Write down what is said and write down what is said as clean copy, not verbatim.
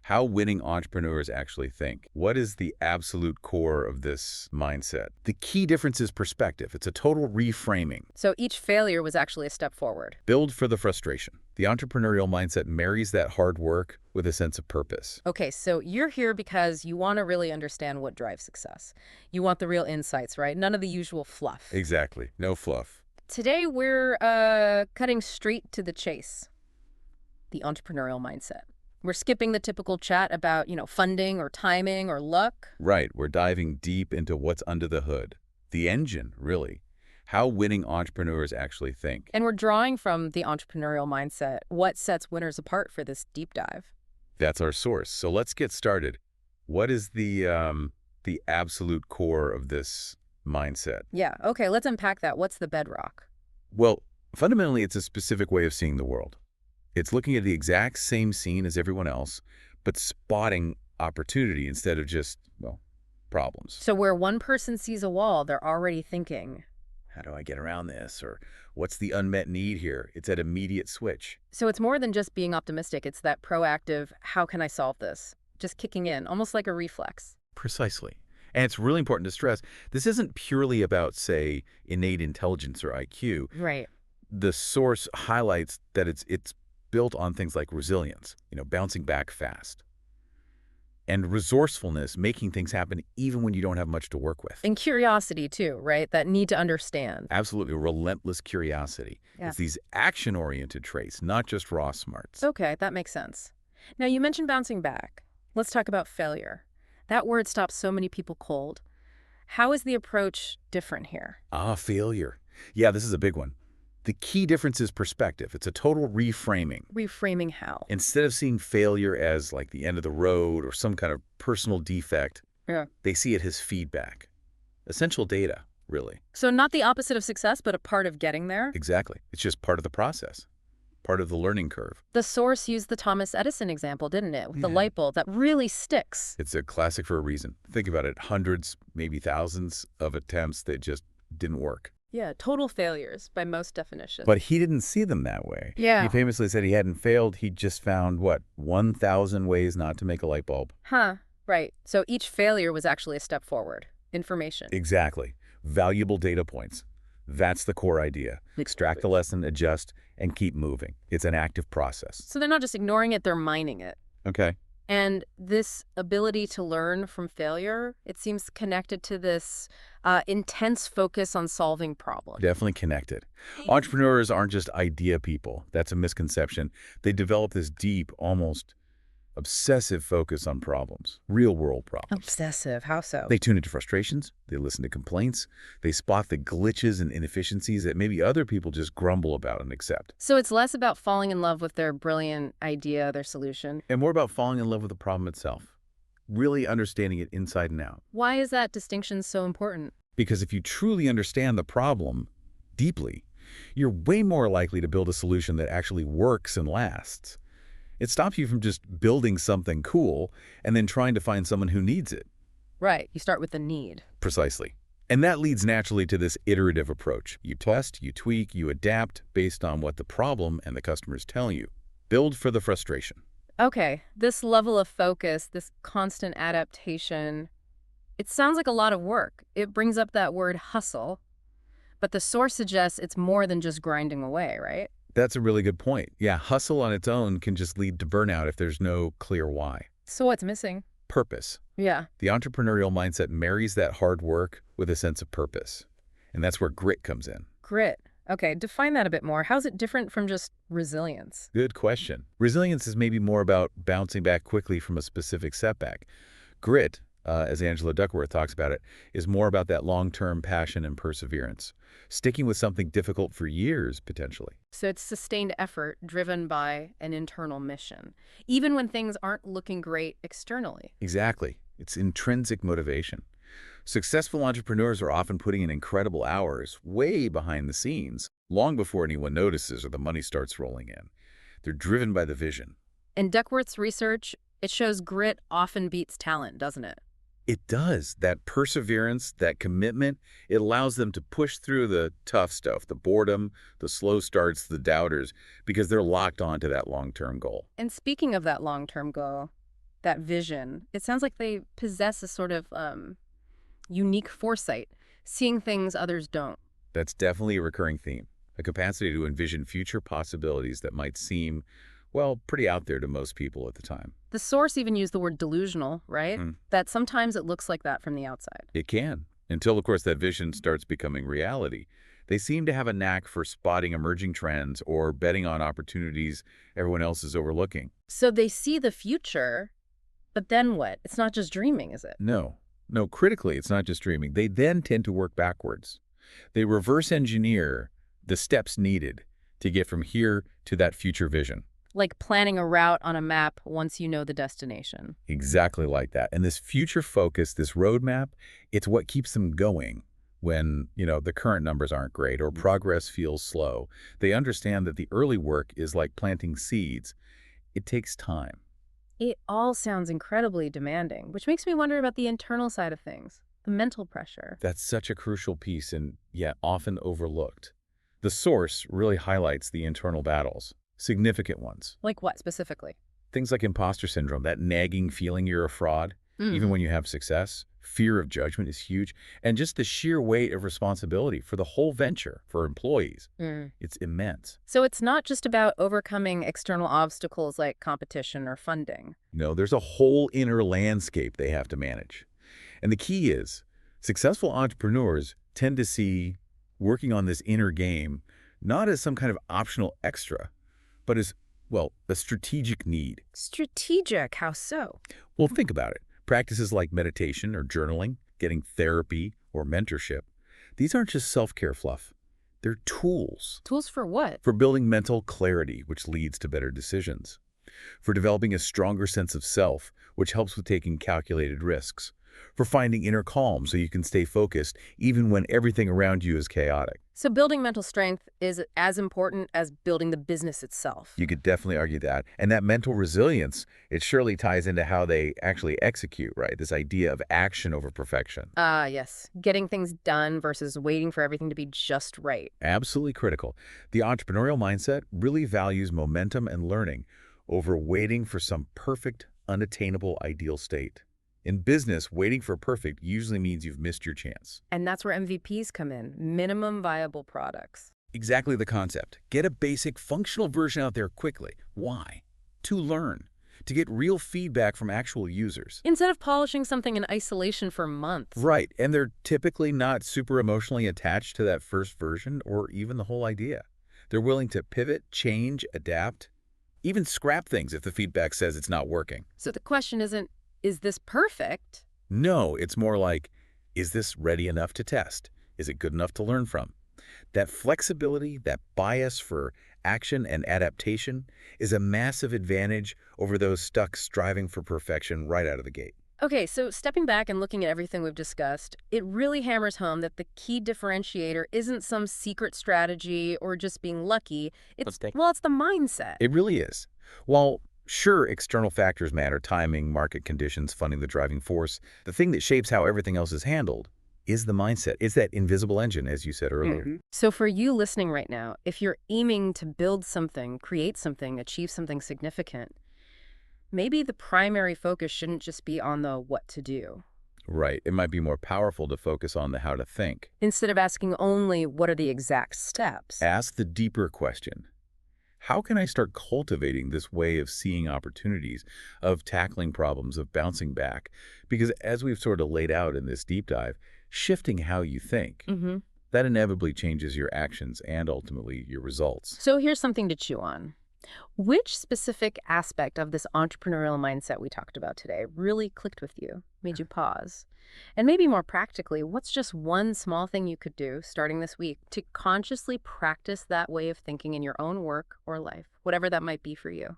How winning entrepreneurs actually think. What is the absolute core of this mindset? The key difference is perspective. It's a total reframing. So each failure was actually a step forward. Build for the frustration. The entrepreneurial mindset marries that hard work with a sense of purpose. Okay, so you're here because you want to really understand what drives success. You want the real insights, right? None of the usual fluff. Exactly. No fluff. Today, we're cutting straight to the chase. The entrepreneurial mindset. We're skipping the typical chat about, funding or timing or luck. Right. We're diving deep into what's under the hood. The engine, really. How winning entrepreneurs actually think. And we're drawing from the entrepreneurial mindset. What sets winners apart for this deep dive? That's our source. So let's get started. What is the absolute core of this mindset? Yeah, okay, let's unpack that. What's the bedrock? Well, fundamentally, it's a specific way of seeing the world. It's looking at the exact same scene as everyone else, but spotting opportunity instead of just, well, problems. So where one person sees a wall, they're already thinking, How do I get around this? Or what's the unmet need here? It's that immediate switch. so it's more than just being optimistic. It's that proactive, how can I solve this? Just kicking in, almost like a reflex. Precisely. And it's really important to stress, this isn't purely about, say, innate intelligence or IQ. Right. The source highlights that it's built on things like resilience, bouncing back fast, and resourcefulness, making things happen even when you don't have much to work with. And curiosity too, right? That need to understand. Absolutely relentless curiosity. Yeah. It's these action-oriented traits, not just raw smarts. Okay, that makes sense. Now, you mentioned bouncing back. Let's talk about failure. That word stops so many people cold. How is the approach different here? Failure. Yeah, this is a big one. The key difference is perspective. It's a total reframing. Reframing how? Instead of seeing failure as like the end of the road or some kind of personal defect, Yeah. they see it as feedback. Essential data, really. So not the opposite of success, but a part of getting there? Exactly. It's just part of the process, part of the learning curve. The source used the Thomas Edison example, didn't it? With the Yeah. light bulb that really sticks. It's a classic for a reason. Think about it. Hundreds, maybe thousands of attempts that just didn't work. Yeah, total failures by most definitions. But he didn't see them that way. Yeah. He famously said he hadn't failed. He just found, 1,000 ways not to make a light bulb. Huh, right. So each failure was actually a step forward. Information. Exactly. Valuable data points. That's the core idea. Extract the lesson, adjust, and keep moving. It's an active process. So they're not just ignoring it, they're mining it. Okay. And this ability to learn from failure, it seems connected to this intense focus on solving problems. Definitely connected. Entrepreneurs aren't just idea people. That's a misconception. They develop this deep, almost obsessive focus on problems, real-world problems. Obsessive, how so? They tune into frustrations, they listen to complaints, they spot the glitches and inefficiencies that maybe other people just grumble about and accept. So it's less about falling in love with their brilliant idea, their solution. And more about falling in love with the problem itself, really understanding it inside and out. Why is that distinction so important? Because if you truly understand the problem deeply, you're way more likely to build a solution that actually works and lasts. It stops you from just building something cool and then trying to find someone who needs it. Right, you start with the need. Precisely. And that leads naturally to this iterative approach. You test, you tweak, you adapt based on what the problem and the customers tell you. Build for the frustration. Okay, this level of focus, this constant adaptation, it sounds like a lot of work. It brings up that word hustle, but the source suggests it's more than just grinding away, right? That's a really good point. Yeah, hustle on its own can just lead to burnout if there's no clear why. So what's missing? Purpose. Yeah. The entrepreneurial mindset marries that hard work with a sense of purpose. And that's where grit comes in. Grit. Okay, define that a bit more. How's it different from just resilience? Good question. Resilience is maybe more about bouncing back quickly from a specific setback. Grit, as Angela Duckworth talks about it, is more about that long-term passion and perseverance, sticking with something difficult for years, potentially. So it's sustained effort driven by an internal mission, even when things aren't looking great externally. Exactly. It's intrinsic motivation. Successful entrepreneurs are often putting in incredible hours way behind the scenes, long before anyone notices or the money starts rolling in. They're driven by the vision. In Duckworth's research, it shows grit often beats talent, doesn't it? It does. That perseverance, that commitment, it allows them to push through the tough stuff, the boredom, the slow starts, the doubters, because they're locked onto that long-term goal. And speaking of that long-term goal, that vision. It sounds like they possess a sort of unique foresight, seeing things others don't. That's definitely a recurring theme, a capacity to envision future possibilities that might seem, well, pretty out there to most people at the time. The source even used the word delusional, right? Hmm. That sometimes it looks like that from the outside. It can, until, of course, that vision starts becoming reality. They seem to have a knack for spotting emerging trends or betting on opportunities everyone else is overlooking. So they see the future, but then what? It's not just dreaming, is it? No, no, critically, it's not just dreaming. They then tend to work backwards. They reverse engineer the steps needed to get from here to that future vision. Like planning a route on a map once you know the destination. Exactly like that. And this future focus, this roadmap, it's what keeps them going when, the current numbers aren't great or progress feels slow. They understand that the early work is like planting seeds. It takes time. It all sounds incredibly demanding, which makes me wonder about the internal side of things, the mental pressure. That's such a crucial piece and yet often overlooked. The source really highlights the internal battles, significant ones. Like what specifically? Things like imposter syndrome, that nagging feeling you're a fraud, even when you have success. Fear of judgment is huge. And just the sheer weight of responsibility for the whole venture for employees. It's immense. So it's not just about overcoming external obstacles like competition or funding. No, there's a whole inner landscape they have to manage. And the key is, successful entrepreneurs tend to see working on this inner game not as some kind of optional extra, but as, well, a strategic need. Strategic, how so? Well, think about it. Practices like meditation or journaling, getting therapy or mentorship, these aren't just self-care fluff. They're tools Tools for what? for building mental clarity, which leads to better decisions, for developing a stronger sense of self, which helps with taking calculated risks, for finding inner calm so you can stay focused even when everything around you is chaotic. So building mental strength is as important as building the business itself. You could definitely argue that. And that mental resilience, it surely ties into how they actually execute, right? This idea of action over perfection. Ah, yes. Getting things done versus waiting for everything to be just right. Absolutely critical. The entrepreneurial mindset really values momentum and learning over waiting for some perfect, unattainable ideal state. In business, waiting for perfect usually means you've missed your chance. And that's where MVPs come in, minimum viable products. Exactly the concept. Get a basic functional version out there quickly. Why? To learn. To get real feedback from actual users. Instead of polishing something in isolation for months. Right, and they're typically not super emotionally attached to that first version or even the whole idea. They're willing to pivot, change, adapt, even scrap things if the feedback says it's not working. So the question isn't, is this perfect? No, it's more like, is this ready enough to test? Is it good enough to learn from? That flexibility, that bias for action and adaptation is a massive advantage over those stuck striving for perfection right out of the gate. Okay, so stepping back and looking at everything we've discussed, it really hammers home that the key differentiator isn't some secret strategy or just being lucky. It's the mindset. It really is. While sure, external factors matter, timing, market conditions, funding the driving force, the thing that shapes how everything else is handled is the mindset. It's that invisible engine, as you said earlier. So for you listening right now, if you're aiming to build something, create something, achieve something significant, maybe the primary focus shouldn't just be on the what to do. Right. It might be more powerful to focus on the how to think. Instead of asking only what are the exact steps. Ask the deeper question. How can I start cultivating this way of seeing opportunities, of tackling problems, of bouncing back? Because as we've sort of laid out in this deep dive, shifting how you think, that inevitably changes your actions and ultimately your results. So here's something to chew on. Which specific aspect of this entrepreneurial mindset we talked about today really clicked with you, made you pause? And maybe more practically, what's just one small thing you could do starting this week to consciously practice that way of thinking in your own work or life, whatever that might be for you?